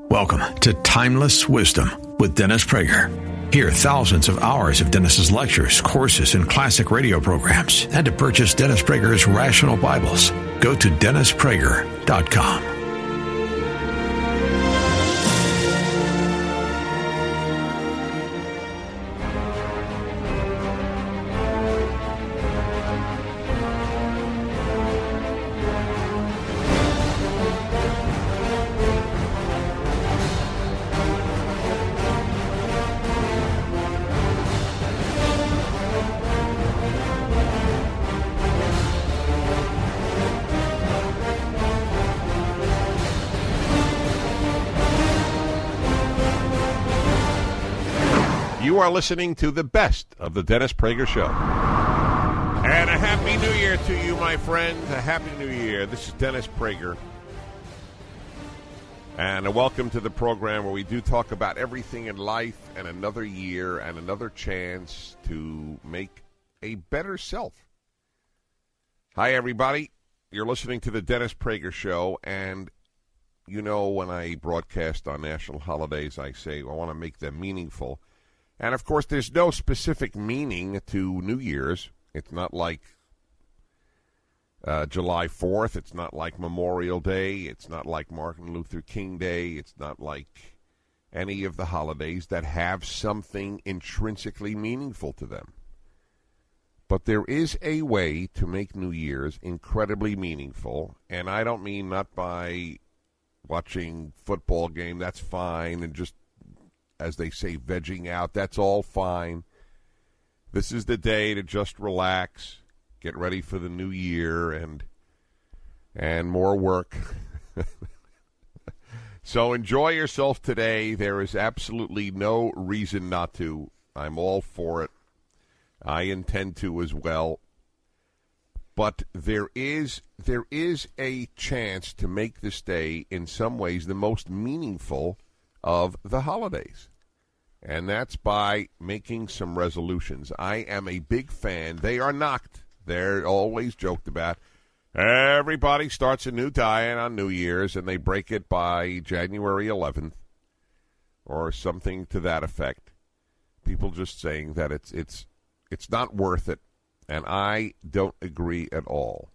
Welcome to Timeless Wisdom with Dennis Prager. Hear thousands of hours of Dennis's lectures, courses, and classic radio programs. And to purchase Dennis Prager's Rational Bibles, go to DennisPrager.com. You are listening to the best of the Dennis Prager Show. And a Happy New Year to you, my friends. A Happy New Year. This is Dennis Prager. And welcome to the program where we do talk about everything in life and another year and another chance to make a better self. Hi, everybody. You're listening to the Dennis Prager Show. And you know, when I broadcast on national holidays, I say I want to make them meaningful. And, of course, there's no specific meaning to New Year's. It's not like July 4th. It's not like Memorial Day. It's not like Martin Luther King Day. It's not like any of the holidays that have something intrinsically meaningful to them. But there is a way to make New Year's incredibly meaningful. And I don't mean not by watching football game. That's fine. And just, as they say, vegging out. That's all fine. This is the day to just relax, get ready for the new year, and more work. So enjoy yourself today. There is absolutely no reason not to. I'm all for it. I intend to as well. But there is a chance to make this day, in some ways, the most meaningful of the holidays. And that's by making some resolutions. I am a big fan. They are knocked. They're always joked about. Everybody starts a new diet on New Year's, and they break it by January 11th or something to that effect. People just saying that it's not worth it, and I don't agree at all.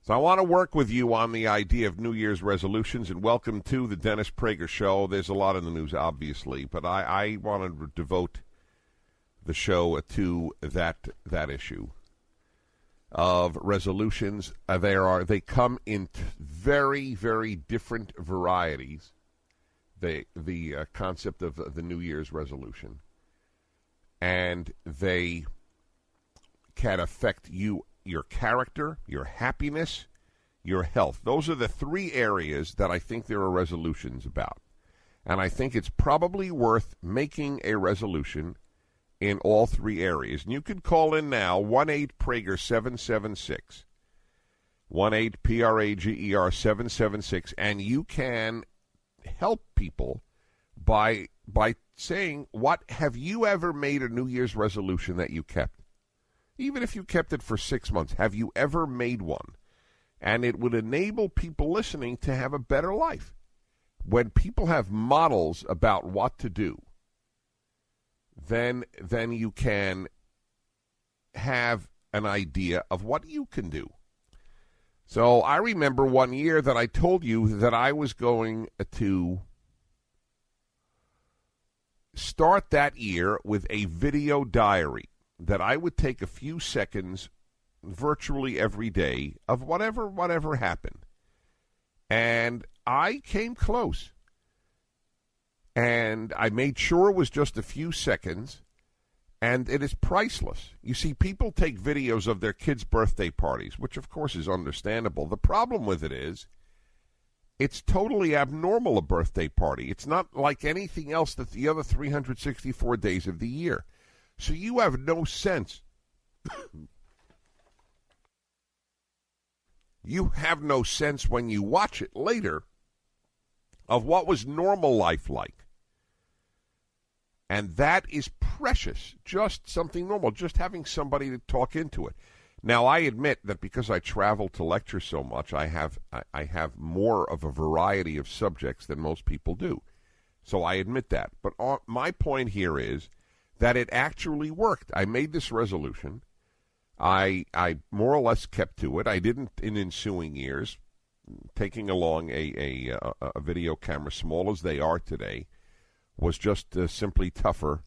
So I want to work with you on the idea of New Year's resolutions, and welcome to the Dennis Prager Show. There's a lot in the news, obviously, but I want to devote the show to that issue of resolutions. They come in very, very different varieties. The concept of the New Year's resolution, and they can affect you. Your character, your happiness, your health. Those are the three areas that I think there are resolutions about. And I think it's probably worth making a resolution in all three areas. And you can call in now, 1-8-PRAGER-776, 1-8-PRAGER-776, and you can help people by saying, what have you ever made a New Year's resolution that you kept? Even if you kept it for 6 months, have you ever made one? And it would enable people listening to have a better life. When people have models about what to do, then you can have an idea of what you can do. So I remember one year that I told you that I was going to start that year with a video diary, that I would take a few seconds virtually every day of whatever happened. And I came close. And I made sure it was just a few seconds, and it is priceless. You see, people take videos of their kids' birthday parties, which of course is understandable. The problem with it is, it's totally abnormal, a birthday party. It's not like anything else that the other 364 days of the year. So you have no sense. You have no sense when you watch it later of what was normal life like. And that is precious. Just something normal. Just having somebody to talk into it. Now, I admit that because I travel to lecture so much, I have more of a variety of subjects than most people do. So I admit that. But my point here is that it actually worked. I made this resolution. I more or less kept to it. I didn't in ensuing years. Taking along a video camera, small as they are today, was just simply tougher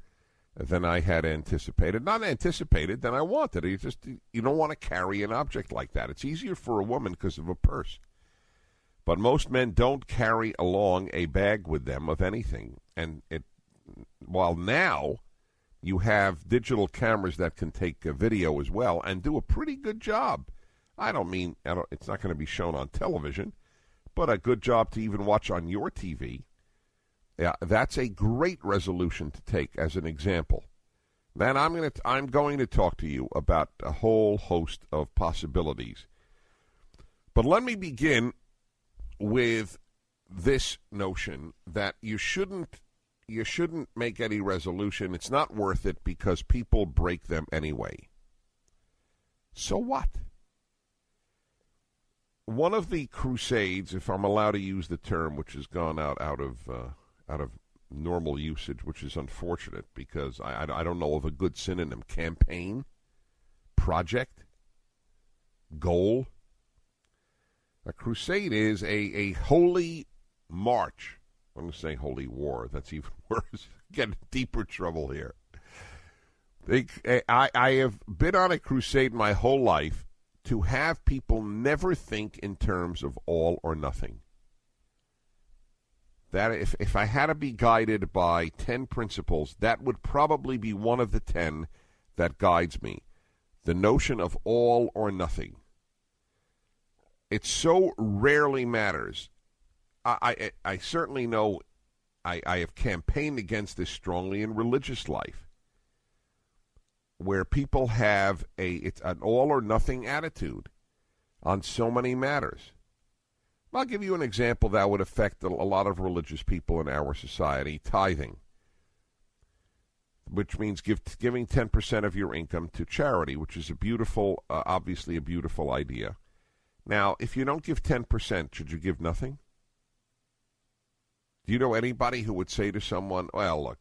than I had anticipated. Not anticipated, than I wanted. You don't want to carry an object like that. It's easier for a woman because of a purse. But most men don't carry along a bag with them of anything. And while now you have digital cameras that can take a video as well and do a pretty good job. It's not going to be shown on television, but a good job to even watch on your TV. Yeah, that's a great resolution to take as an example. Then I'm going to talk to you about a whole host of possibilities. But let me begin with this notion that you shouldn't make any resolution. It's not worth it because people break them anyway. So what? One of the crusades, if I'm allowed to use the term, which has gone out of normal usage, which is unfortunate because I don't know of a good synonym. Campaign, project, goal. A crusade is a holy march. I'm going to say holy war. That's even worse. Get in deeper trouble here. I have been on a crusade my whole life to have people never think in terms of all or nothing. That if I had to be guided by 10 principles, that would probably be one of the 10 that guides me. The notion of all or nothing. It so rarely matters. I certainly know I have campaigned against this strongly in religious life, where people have it's an all or nothing attitude on so many matters. I'll give you an example that would affect a lot of religious people in our society: tithing, which means giving 10% of your income to charity, which is obviously a beautiful idea. Now, if you don't give 10%, should you give nothing? Do you know anybody who would say to someone, well, look,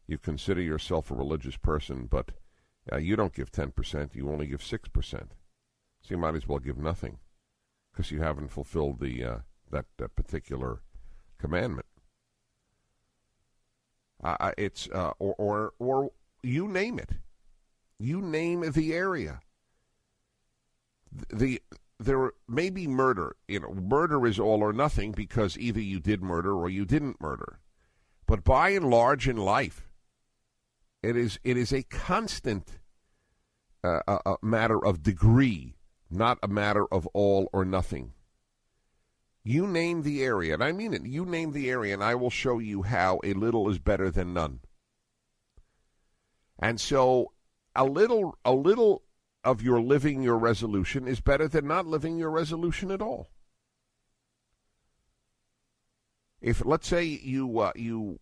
you consider yourself a religious person, but you don't give 10%, you only give 6%. So you might as well give nothing because you haven't fulfilled that particular commandment. Or you name it. You name the area. There may be murder. Murder is all or nothing because either you did murder or you didn't murder. But by and large in life, it is a constant a matter of degree, not a matter of all or nothing. You name the area, and I mean it. You name the area, and I will show you how a little is better than none. And so a little of your living your resolution is better than not living your resolution at all. If, let's say, you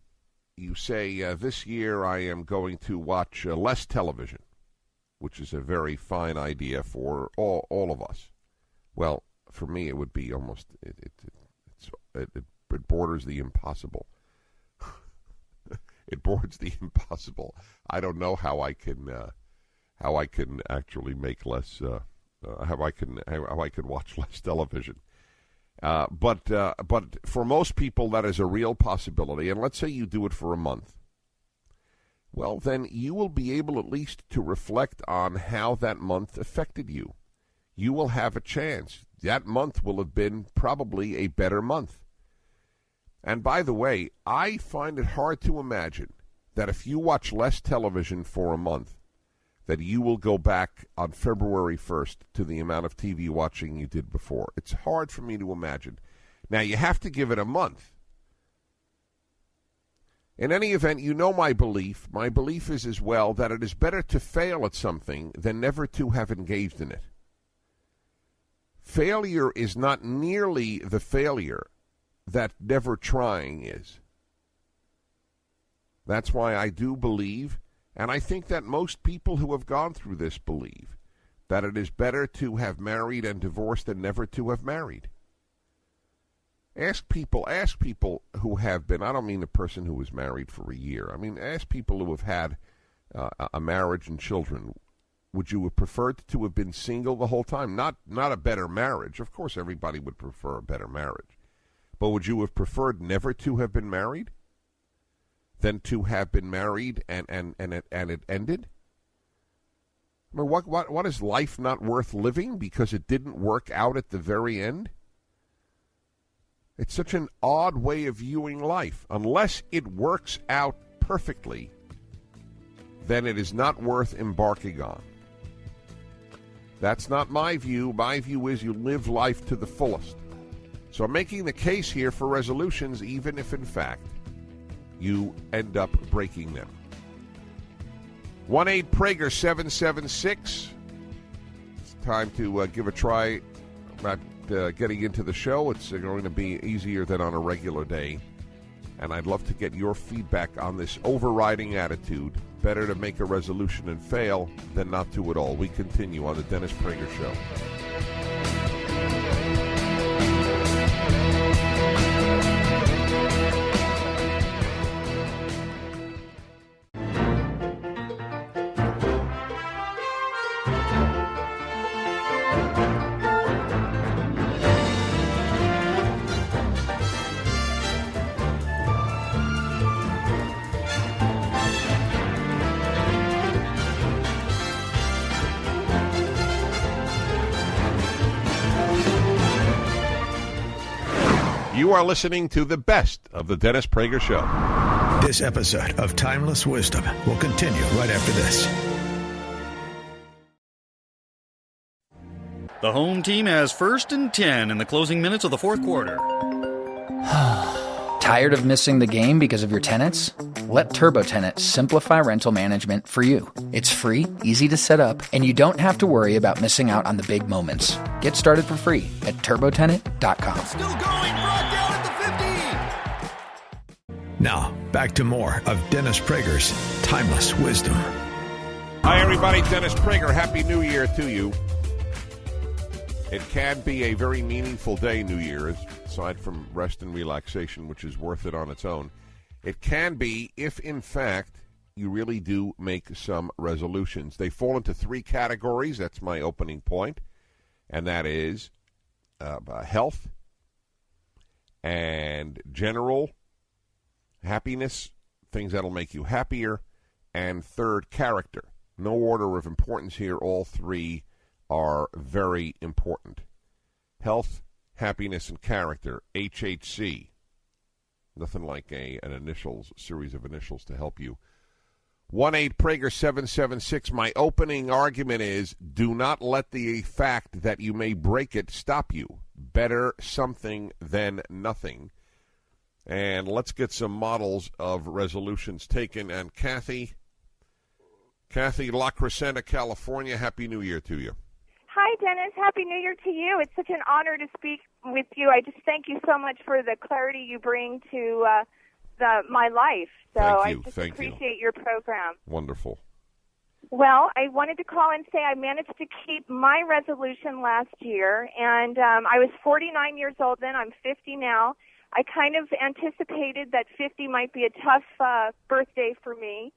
say, this year I am going to watch less television, which is a very fine idea for all of us. Well, for me, it would be almost, it borders the impossible. It borders the impossible. I don't know how I can actually make less, how I can watch less television. But for most people, that is a real possibility. And let's say you do it for a month. Well, then you will be able at least to reflect on how that month affected you. You will have a chance. That month will have been probably a better month. And by the way, I find it hard to imagine that if you watch less television for a month, that you will go back on February 1st to the amount of TV watching you did before. It's hard for me to imagine. Now, you have to give it a month. In any event, you know my belief. My belief is as well that it is better to fail at something than never to have engaged in it. Failure is not nearly the failure that never trying is. That's why I do believe, and I think that most people who have gone through this believe, that it is better to have married and divorced than never to have married. Ask people who have been, I don't mean the person who was married for a year. I mean, ask people who have had a marriage and children. Would you have preferred to have been single the whole time? Not a better marriage. Of course, everybody would prefer a better marriage. But would you have preferred never to have been married than to have been married and it ended? I mean, what is life not worth living because it didn't work out at the very end? It's such an odd way of viewing life. Unless it works out perfectly, then it is not worth embarking on. That's not my view. My view is you live life to the fullest. So I'm making the case here for resolutions, even if, in fact, you end up breaking them. 1-8-PRAGER-776. It's time to give a try at getting into the show. It's going to be easier than on a regular day. And I'd love to get your feedback on this overriding attitude. Better to make a resolution and fail than not to at all. We continue on the Dennis Prager Show. You are listening to the best of the Dennis Prager Show. This episode of Timeless Wisdom will continue right after this. The home team has 1st and 10 in the closing minutes of the fourth quarter. Tired of missing the game because of your tenants? Let TurboTenant simplify rental management for you. It's free, easy to set up, and you don't have to worry about missing out on the big moments. Get started for free at TurboTenant.com. Still going, brought down at the 50. Now, back to more of Dennis Prager's Timeless Wisdom. Hi, everybody. Dennis Prager. Happy New Year to you. It can be a very meaningful day, New Year's, aside from rest and relaxation, which is worth it on its own. It can be if, in fact, you really do make some resolutions. They fall into 3 categories. That's my opening point, and that is health and general happiness, things that'll make you happier, and third, character. No order of importance here. All 3 are very important. Health, happiness, and character, HHC. Nothing like an series of initials to help you. 1-8-PRAGER-776. My opening argument is, do not let the fact that you may break it stop you. Better something than nothing. And let's get some models of resolutions taken. And Kathy, La Crescenta, California, Happy New Year to you. Hi, Dennis. Happy New Year to you. It's such an honor to speak with you. I just thank you so much for the clarity you bring to my life. So I just appreciate your program. Wonderful. Well, I wanted to call and say I managed to keep my resolution last year, and I was 49 years old then. I'm 50 now. I kind of anticipated that 50 might be a tough birthday for me.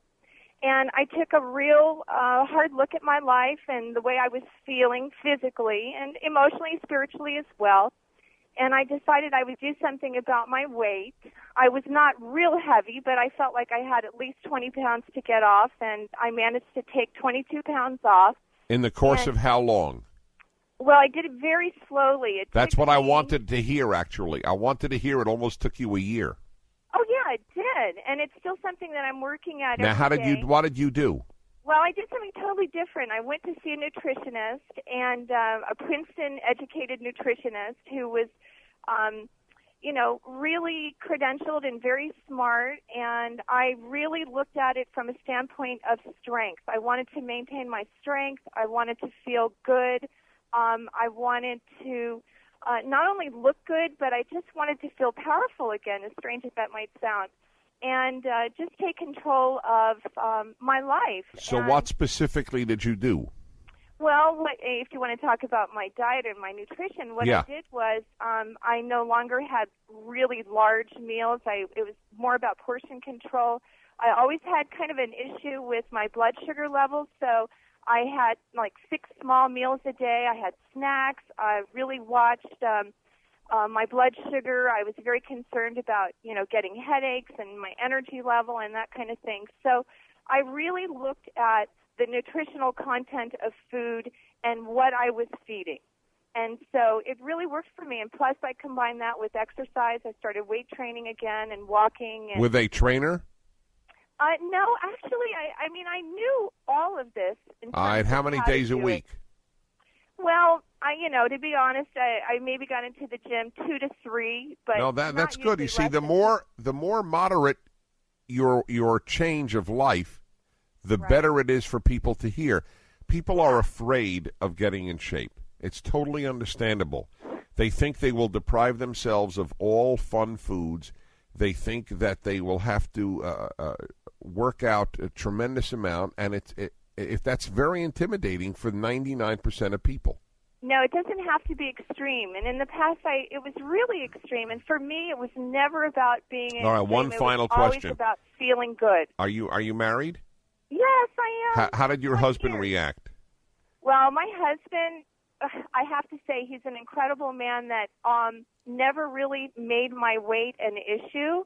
And I took a real hard look at my life and the way I was feeling physically and emotionally, spiritually as well. And I decided I would do something about my weight. I was not real heavy, but I felt like I had at least 20 pounds to get off, and I managed to take 22 pounds off. In the course of how long? Well, I did it very slowly. That's what I wanted to hear, actually. I wanted to hear it almost took you a year. Oh, yeah, it did, and it's still something that I'm working at now, every day. What did you do? Well, I did something totally different. I went to see a nutritionist, and a Princeton-educated nutritionist who was, really credentialed and very smart, and I really looked at it from a standpoint of strength. I wanted to maintain my strength. I wanted to feel good. I wanted to not only look good, but I just wanted to feel powerful again, as strange as that might sound, and just take control of my life. So what specifically did you do? Well, if you want to talk about my diet and my nutrition, what I did was I no longer had really large meals. It was more about portion control. I always had kind of an issue with my blood sugar levels, so I had like 6 small meals a day. I had snacks. I really watched my blood sugar. I was very concerned about, getting headaches and my energy level and that kind of thing. So I really looked at the nutritional content of food and what I was feeding. And so it really worked for me. And plus, I combined that with exercise. I started weight training again and walking. And, with a trainer? No, actually, I knew all of this. All right, how many days a week? Well, to be honest, I maybe got into the gym 2 to 3, but no, that's good. You see, the more moderate your change of life, the better it is for people to hear. People are afraid of getting in shape. It's totally understandable. They think they will deprive themselves of all fun foods. They think that they will have to work out a tremendous amount, and if that's very intimidating for 99% of people. No, it doesn't have to be extreme. And in the past, it was really extreme. And for me, it was never about being extreme. All right, one final question. It was always about feeling good. Are you married? Yes, I am. How did your husband react? Well, my husband, I have to say, he's an incredible man that never really made my weight an issue.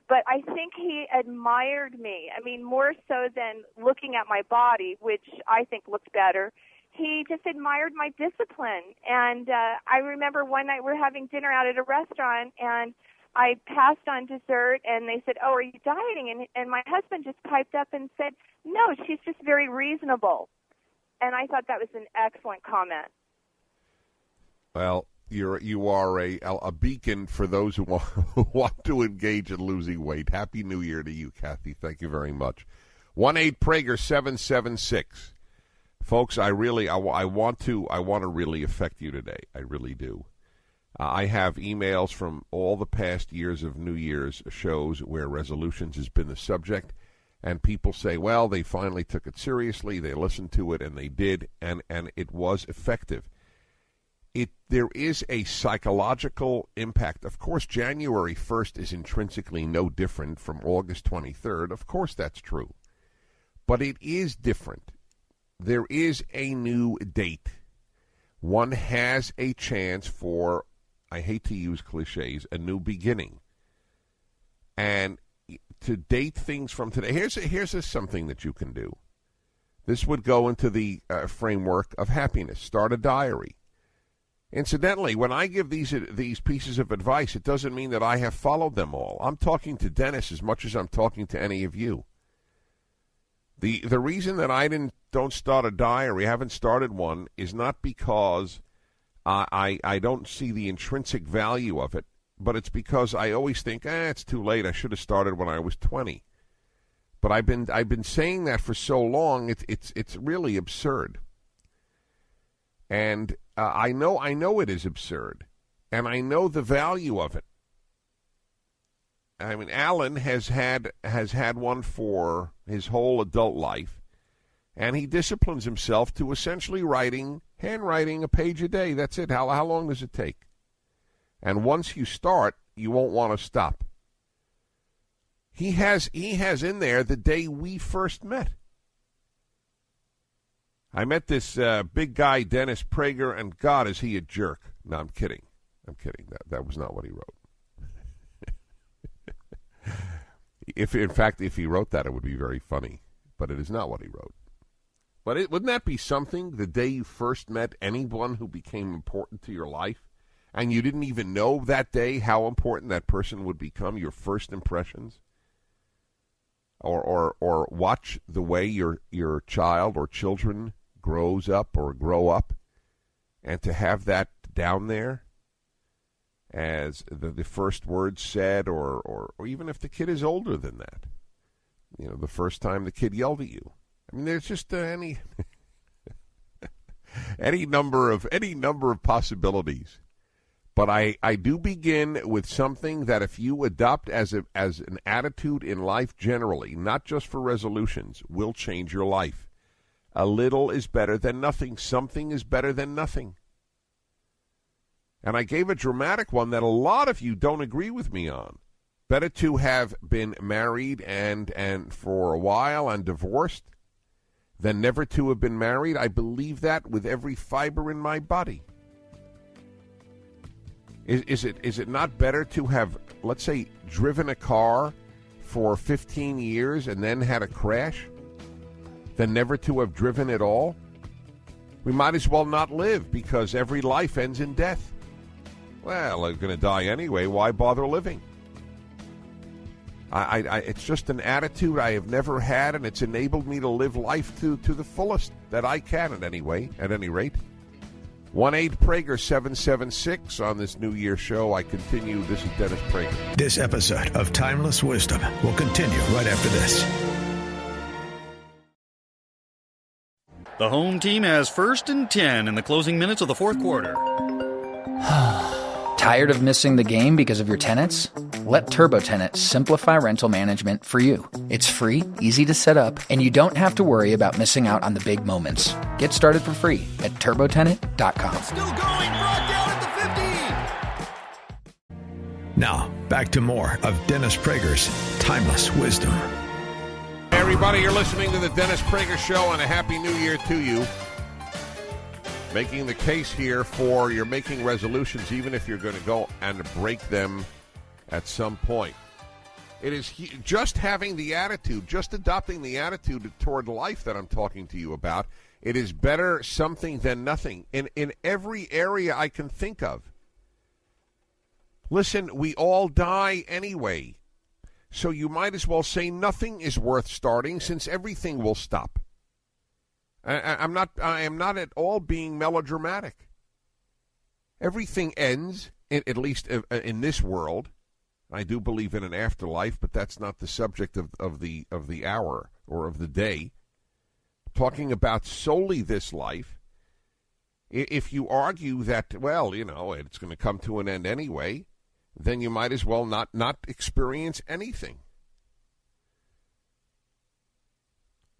But I think he admired me. I mean, more so than looking at my body, which I think looked better. He just admired my discipline. And I remember one night we're having dinner out at a restaurant, and I passed on dessert, and they said, "Oh, are you dieting?" And my husband just piped up and said, "No, she's just very reasonable." And I thought that was an excellent comment. Well, you are a beacon for those who want to engage in losing weight. Happy New Year to you, Kathy. Thank you very much. 1-8-PRAGER-776. Folks, I want to really affect you today. I really do. I have emails from all the past years of New Year's shows where resolutions has been the subject, and people say, well, they finally took it seriously, they listened to it, and they did, and it was effective. There is a psychological impact. Of course, January 1st is intrinsically no different from August 23rd. Of course, that's true. But it is different. There is a new date. One has a chance for, I hate to use cliches, a new beginning. And to date things from today, here's something that you can do. This would go into the framework of happiness. Start a diary. Incidentally, when I give these pieces of advice, it doesn't mean that I have followed them all. I'm talking to Dennis as much as I'm talking to any of you. The reason that I don't start a diary, haven't started one, is not because I don't see the intrinsic value of it, but it's because I always think, it's too late. I should have started when I was 20. But I've been saying that for so long, it's really absurd. And I know it is absurd, and I know the value of it. I mean, Alan has had one for his whole adult life, and he disciplines himself to essentially handwriting a page a day. That's it. How long does it take? And once you start, you won't want to stop. He has in there the day we first met. I met this big guy, Dennis Prager, and God, is he a jerk. No, I'm kidding. That was not what he wrote. If he wrote that, it would be very funny. But it is not what he wrote. But wouldn't that be something, the day you first met anyone who became important to your life, and you didn't even know that day how important that person would become, your first impressions? Or watch the way your child or children grows up or grow up, and to have that down there as the first words said, or even if the kid is older than that, the first time the kid yelled at you. I mean, there's just any number of possibilities. But I do begin with something that if you adopt as an attitude in life generally, not just for resolutions, will change your life. A little is better than nothing. Something is better than nothing. And I gave a dramatic one that a lot of you don't agree with me on. Better to have been married and for a while and divorced than never to have been married. I believe that with every fiber in my body. Is it not better to have, let's say, driven a car for 15 years and then had a crash than never to have driven at all? We might as well not live because every life ends in death. Well, I'm going to die anyway. Why bother living? It's just an attitude I have never had, and it's enabled me to live life to the fullest that I can at any rate. 1-8-PRAGER-776 on this New Year show. I continue. This is Dennis Prager. This episode of Timeless Wisdom will continue right after this. The home team has 1st and 10 in the closing minutes of the fourth quarter. Tired of missing the game because of your tenants? Let TurboTenant simplify rental management for you. It's free, easy to set up, and you don't have to worry about missing out on the big moments. Get started for free at turbotenant.com. Still going. Brought down at the 50. Now, back to more of Dennis Prager's Timeless Wisdom. Hey, everybody, you're listening to the Dennis Prager Show, and a Happy New Year to you. Making the case here for you're making resolutions, even if you're going to go and break them at some point. It is just having the attitude, just adopting the attitude toward life that I'm talking to you about. It is better something than nothing in every area I can think of. Listen, we all die anyway. So you might as well say nothing is worth starting since everything will stop. I am not at all being melodramatic. Everything ends, at least in this world. I do believe in an afterlife, but that's not the subject of the hour or of the day. Talking about solely this life, if you argue that, well, it's going to come to an end anyway, then you might as well not experience anything.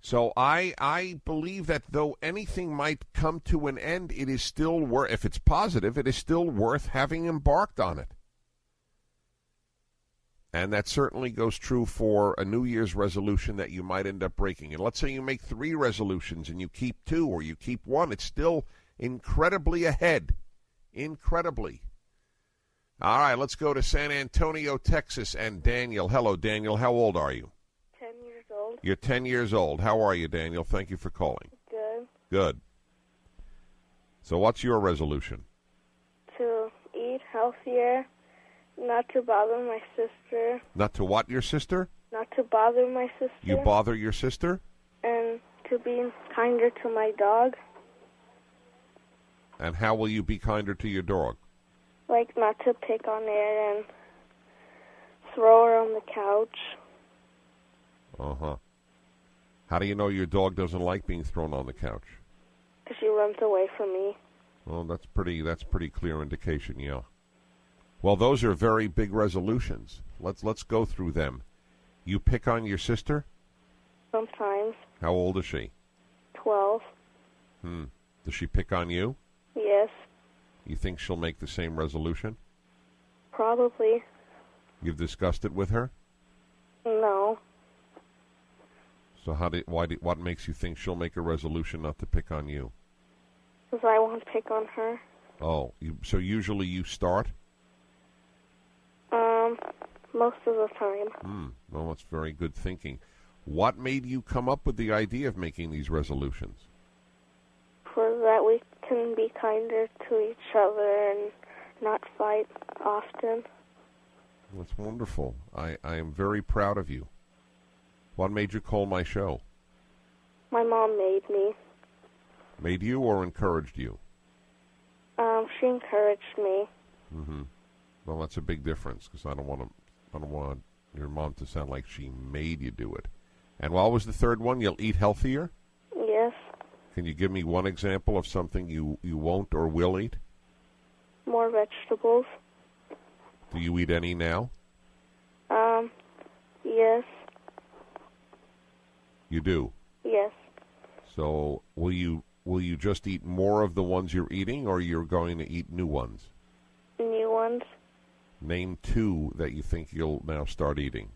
So I believe that though anything might come to an end, it is still worth, if it's positive, it is still worth having embarked on it. And that certainly goes true for a New Year's resolution that you might end up breaking. And let's say you make 3 resolutions and you keep 2 or you keep 1. It's still incredibly ahead. Incredibly. All right, let's go to San Antonio, Texas, and Daniel. Hello, Daniel. How old are you? 10 years old. You're 10 years old. How are you, Daniel? Thank you for calling. Good. Good. So what's your resolution? To eat healthier, not to bother my sister. Not to what your sister? Not to bother my sister. You bother your sister? And to be kinder to my dog. And how will you be kinder to your dog? Like not to pick on her and throw her on the couch. Uh-huh. How do you know your dog doesn't like being thrown on the couch? Because she runs away from me. Well, that's pretty clear indication, yeah. Well, those are very big resolutions. Let's go through them. You pick on your sister? Sometimes. How old is she? 12. Does she pick on you? Yes. You think she'll make the same resolution? Probably. You've discussed it with her? No. So what makes you think she'll make a resolution not to pick on you? Because I won't pick on her. Oh, so usually you start? Most of the time. Well, that's very good thinking. What made you come up with the idea of making these resolutions? For that we can be kinder to each other and not fight often. That's wonderful. I am very proud of you. What made you call my show? My mom made me. Made you or encouraged you? She encouraged me. Well, that's a big difference because I don't want your mom to sound like she made you do it. And what was the third one? You'll eat healthier? Yes. Can you give me one example of something you won't or will eat? More vegetables. Do you eat any now? Yes. You do? Yes. So will you just eat more of the ones you're eating, or you're going to eat new ones? New ones. Name 2 that you think you'll now start eating.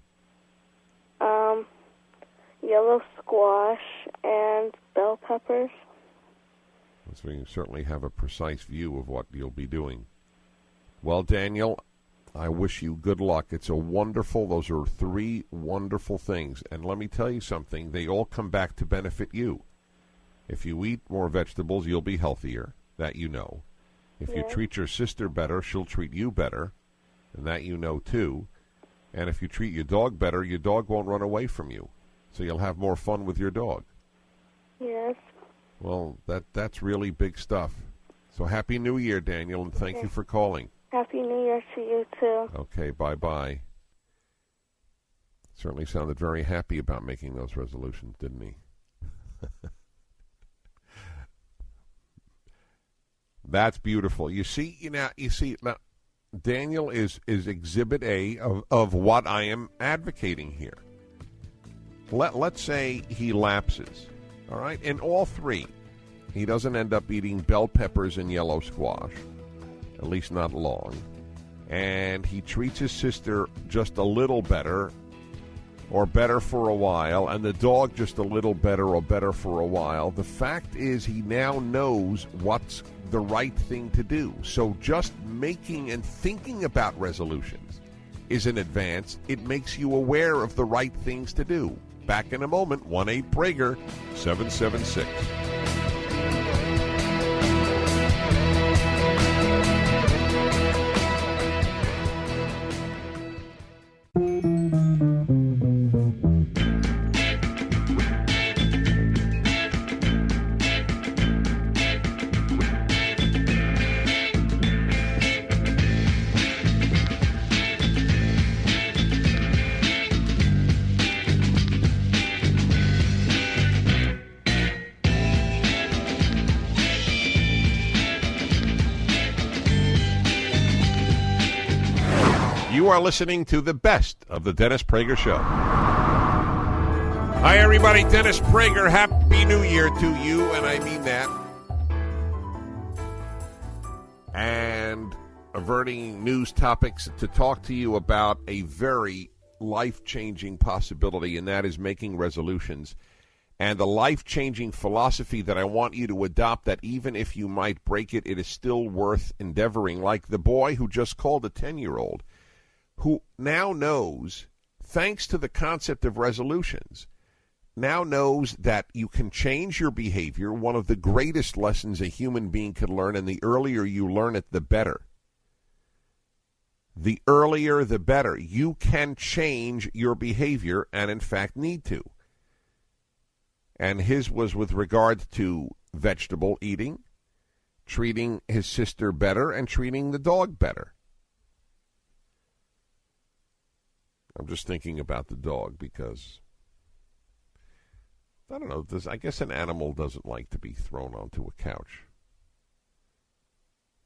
Yellow squash and bell peppers. So you certainly have a precise view of what you'll be doing. Well, Daniel, I wish you good luck. Those are 3 wonderful things. And let me tell you something, they all come back to benefit you. If you eat more vegetables, you'll be healthier. That you know. If you treat your sister better, she'll treat you better. And that you know, too. And if you treat your dog better, your dog won't run away from you. So you'll have more fun with your dog. Yes. Well, that's really big stuff. So Happy New Year, Daniel, and thank you for calling. Happy New Year to you, too. Okay, bye-bye. Certainly sounded very happy about making those resolutions, didn't he? That's beautiful. You see, now, Daniel is Exhibit A of what I am advocating here. Let's say he lapses, all right? In all 3, he doesn't end up eating bell peppers and yellow squash, at least not long, and he treats his sister just a little better or better for a while, and the dog just a little better or better for a while. The fact is he now knows what's the right thing to do. So just making and thinking about resolutions is an advance. It makes you aware of the right things to do. Back in a moment, 1-8-PRAGER, 776. You are listening to the best of the Dennis Prager Show. Hi, everybody. Dennis Prager. Happy New Year to you, and I mean that. And averting news topics to talk to you about a very life-changing possibility, and that is making resolutions. And the life-changing philosophy that I want you to adopt, that even if you might break it, it is still worth endeavoring, like the boy who just called, a 10-year-old, who now knows, thanks to the concept of resolutions, now knows that you can change your behavior, one of the greatest lessons a human being can learn, and the earlier you learn it, the better. The earlier, the better. You can change your behavior and, in fact, need to. And his was with regard to vegetable eating, treating his sister better, and treating the dog better. I'm just thinking about the dog because, I don't know, I guess an animal doesn't like to be thrown onto a couch.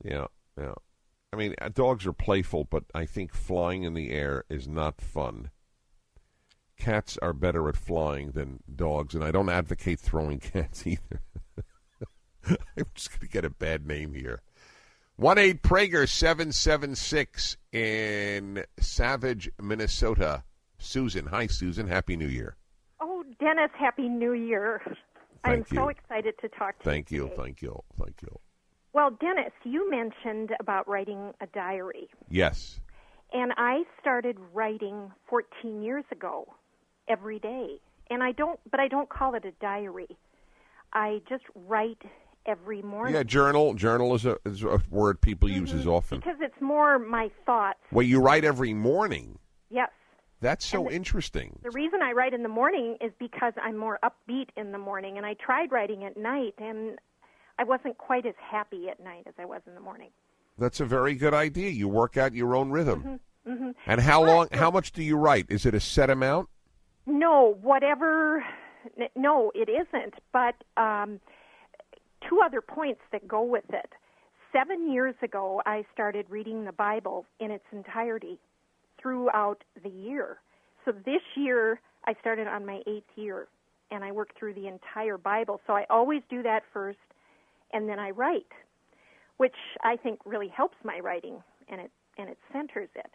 Yeah. I mean, dogs are playful, but I think flying in the air is not fun. Cats are better at flying than dogs, and I don't advocate throwing cats either. I'm just going to get a bad name here. 1-8-PRAGER 776 in Savage, Minnesota. Susan. Hi, Susan. Happy New Year. Oh, Dennis, Happy New Year. I'm so excited to talk to you. Thank you. Well, Dennis, you mentioned about writing a diary. Yes. And I started writing 14 years ago every day. And I don't call it a diary. I just write every morning. Yeah, journal is a word people use as often. Because it's more my thoughts. Well, you write every morning. Yes. That's so interesting. The reason I write in the morning is because I'm more upbeat in the morning. And I tried writing at night, and I wasn't quite as happy at night as I was in the morning. That's a very good idea. You work out your own rhythm. Mm-hmm. And how much do you write? Is it a set amount? No, no, it isn't. But two other points that go with it. 7 years ago, I started reading the Bible in its entirety throughout the year. So this year, I started on my 8th year. and I work through the entire Bible. So I always do that first, and then I write, which I think really helps my writing, and it centers it.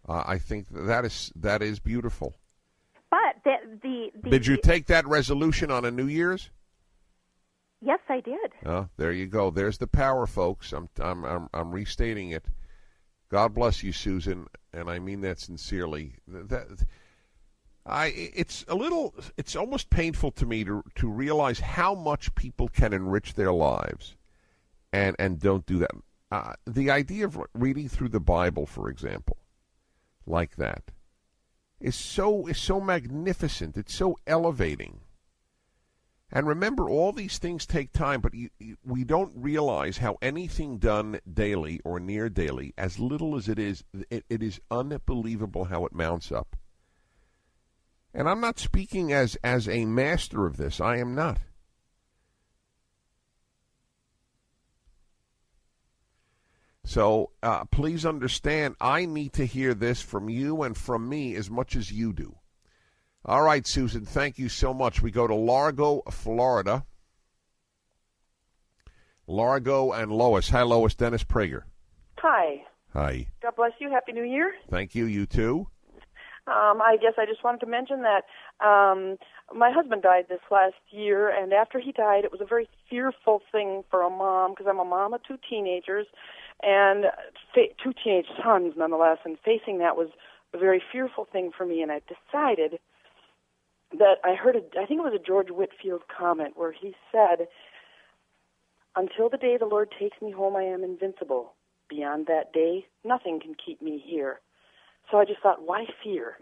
I think that is beautiful. But did you take that resolution on a New Year's? Yes, I did. Oh, there you go. There's the power, folks. I'm restating it. God bless you, Susan, and I mean that sincerely. It's almost painful to me to realize how much people can enrich their lives, and don't do that. The idea of reading through the Bible, for example, like that, is so magnificent. It's so elevating. And remember, all these things take time, but we don't realize how anything done daily or near daily, as little as it is unbelievable how it mounts up. And I'm not speaking as a master of this. I am not. So please understand, I need to hear this from you and from me as much as you do. All right, Susan, thank you so much. We go to Largo, Florida. Largo and Lois. Hi, Lois. Dennis Prager. Hi. Hi. God bless you. Happy New Year. Thank you. You too. I guess I just wanted to mention that my husband died this last year, and after he died, it was a very fearful thing for a mom, because I'm a mom of two teenagers, and two teenage sons, nonetheless, and facing that was a very fearful thing for me, and I decided that I think it was a George Whitefield comment where he said, "Until the day the Lord takes me home, I am invincible. Beyond that day, nothing can keep me here." So I just thought, why fear?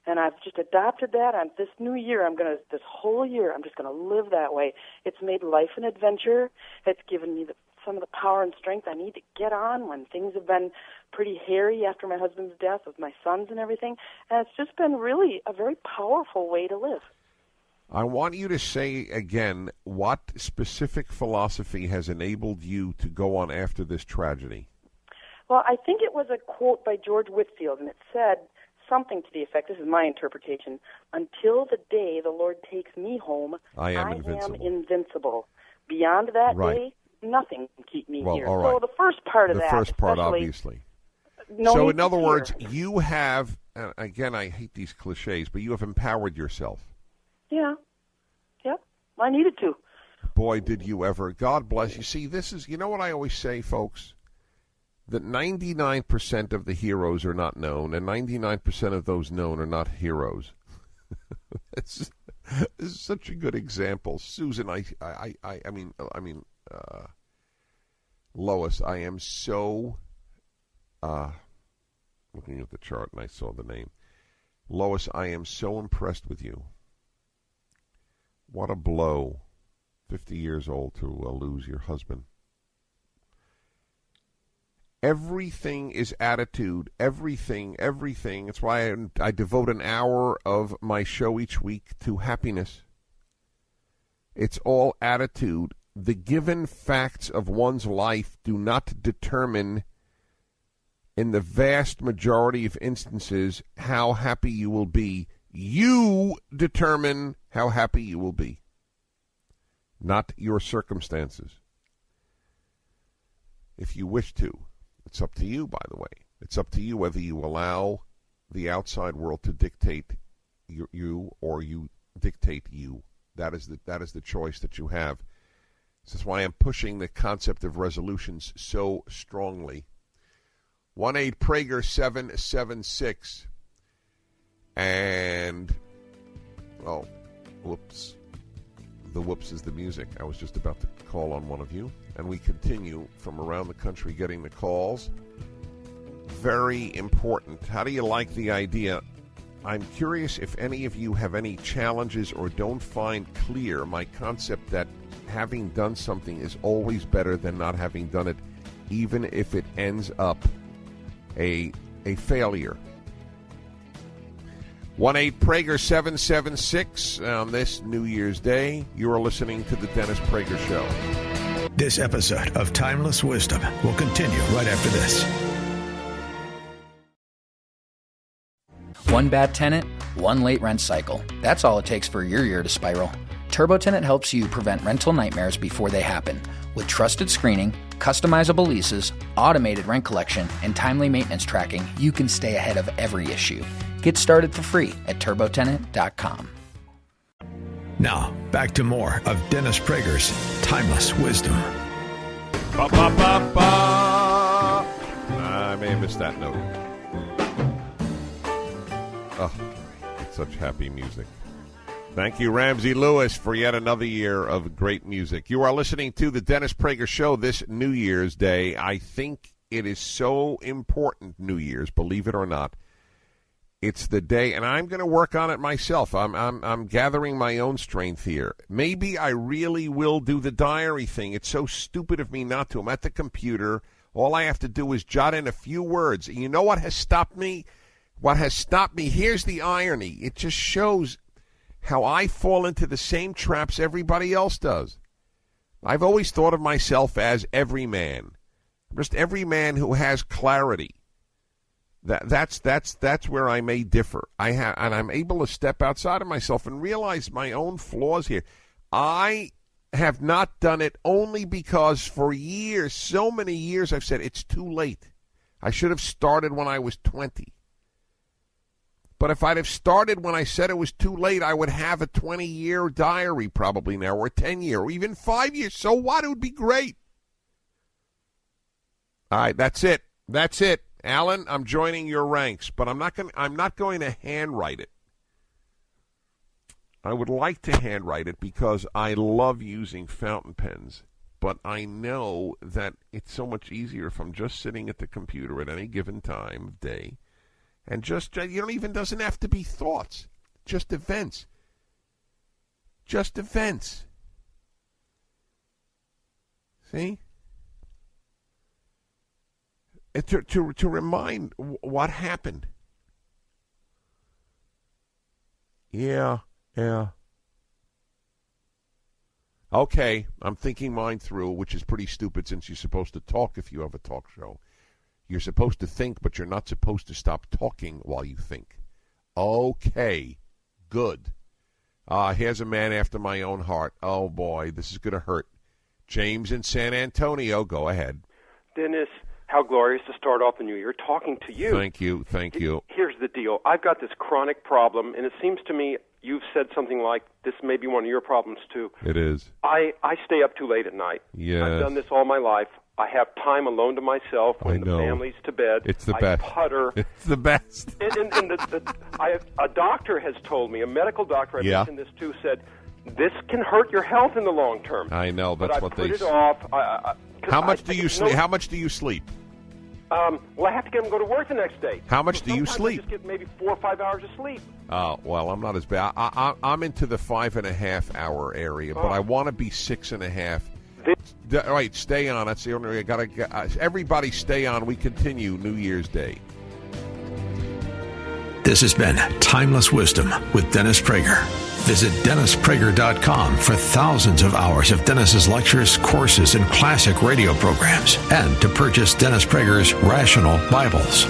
And I've just adopted that. On this new year, this whole year, I'm just going to live that way. It's made life an adventure. It's given me some of the power and strength I need to get on when things have been pretty hairy after my husband's death with my sons and everything. And it's just been really a very powerful way to live. I want you to say again what specific philosophy has enabled you to go on after this tragedy. Well, I think it was a quote by George Whitefield, and it said something to the effect, this is my interpretation, "Until the day the Lord takes me home, I am invincible. Beyond that day, nothing can keep me here." All right. So the first part of the that, first part, obviously. So in other words, you have, again, I hate these cliches, but you have empowered yourself. Yeah. Yep. I needed to. Boy, did you ever. God bless you. See, this is, you know what I always say, folks? That 99% of the heroes are not known, and 99% of those known are not heroes. This is such a good example, Susan. I mean, Lois. I am so looking at the chart, and I saw the name. Lois, I am so impressed with you. What a blow! 50 years old to lose your husband. Everything is attitude. Everything. That's why I devote an hour of my show each week to happiness. It's all attitude. The given facts of one's life do not determine, in the vast majority of instances, how happy you will be. You determine how happy you will be, not your circumstances. If you wish to. It's up to you, by the way. It's up to you whether you allow the outside world to dictate you or you dictate you. That is the choice that you have. This is why I'm pushing the concept of resolutions so strongly. 1-8-PRAGER-776. And, well, whoops. The whoops is the music. I was just about to call on one of you. And we continue from around the country getting the calls. Very important. How do you like the idea? I'm curious if any of you have any challenges or don't find clear my concept that having done something is always better than not having done it, even if it ends up a failure. 1-8-PRAGER-776 on this New Year's Day. You are listening to the Dennis Prager Show. This episode of Timeless Wisdom will continue right after this. One bad tenant, One late rent cycle. That's all it takes for your year to spiral. TurboTenant helps you prevent rental nightmares before they happen. With trusted screening, customizable leases, automated rent collection, and timely maintenance tracking, you can stay ahead of every issue. Get started for free at turbotenant.com. Now, back to more of Dennis Prager's Timeless Wisdom. Ba, ba, ba, ba. I may have missed that note. Oh, it's such happy music. Thank you, Ramsey Lewis, for yet another year of great music. You are listening to the Dennis Prager Show this New Year's Day. I think it is so important, New Year's, believe it or not. It's the day, and I'm going to work on it myself. I'm gathering my own strength here. Maybe I really will do the diary thing. It's so stupid of me not to. I'm at the computer. All I have to do is jot in a few words. And you know what has stopped me? What has stopped me? Here's the irony. It just shows how I fall into the same traps everybody else does. I've always thought of myself as every man. Just every man who has clarity. That's where I may differ. And I'm able to step outside of myself and realize my own flaws here. I have not done it only because for years, so many years, I've said it's too late. I should have started when I was 20. But if I'd have started when I said it was too late, I would have a 20-year diary probably now, or a 10-year, or even 5 years. So what? It would be great. All right, that's it. That's it. Alan, I'm joining your ranks, but I'm not going to handwrite it. I would like to handwrite it because I love using fountain pens, but I know that it's so much easier if I'm just sitting at the computer at any given time of day. And just, doesn't have to be thoughts, just events. Just events. See? To remind what happened. Yeah. Okay, I'm thinking mine through, which is pretty stupid since you're supposed to talk if you have a talk show. You're supposed to think, but you're not supposed to stop talking while you think. Okay, good. Here's a man after my own heart. Oh, boy, this is going to hurt. James in San Antonio, go ahead. Dennis, how glorious to start off the new year talking to you. Thank you. Here's the deal. I've got this chronic problem, and it seems to me you've said something like this may be one of your problems, too. It is. I stay up too late at night. Yes. I've done this all my life. I have time alone to myself when the family's to bed. It's the best. I putter. It's the best. A doctor has told me, a medical doctor, I mentioned this too, said this can hurt your health in the long term. I know, that's what they say. But I put it off. How much do you sleep? How much do you sleep? Well, I have to get him to go to work the next day. How much do you sleep? I just get maybe 4 or 5 hours of sleep. Oh, well, I'm not as bad. I'm into the 5.5 hour area, but I want to be 6.5. All right, stay on. That's the only way I got to. Everybody stay on. We continue New Year's Day. This has been Timeless Wisdom with Dennis Prager. Visit DennisPrager.com for thousands of hours of Dennis's lectures, courses, and classic radio programs, and to purchase Dennis Prager's Rational Bibles.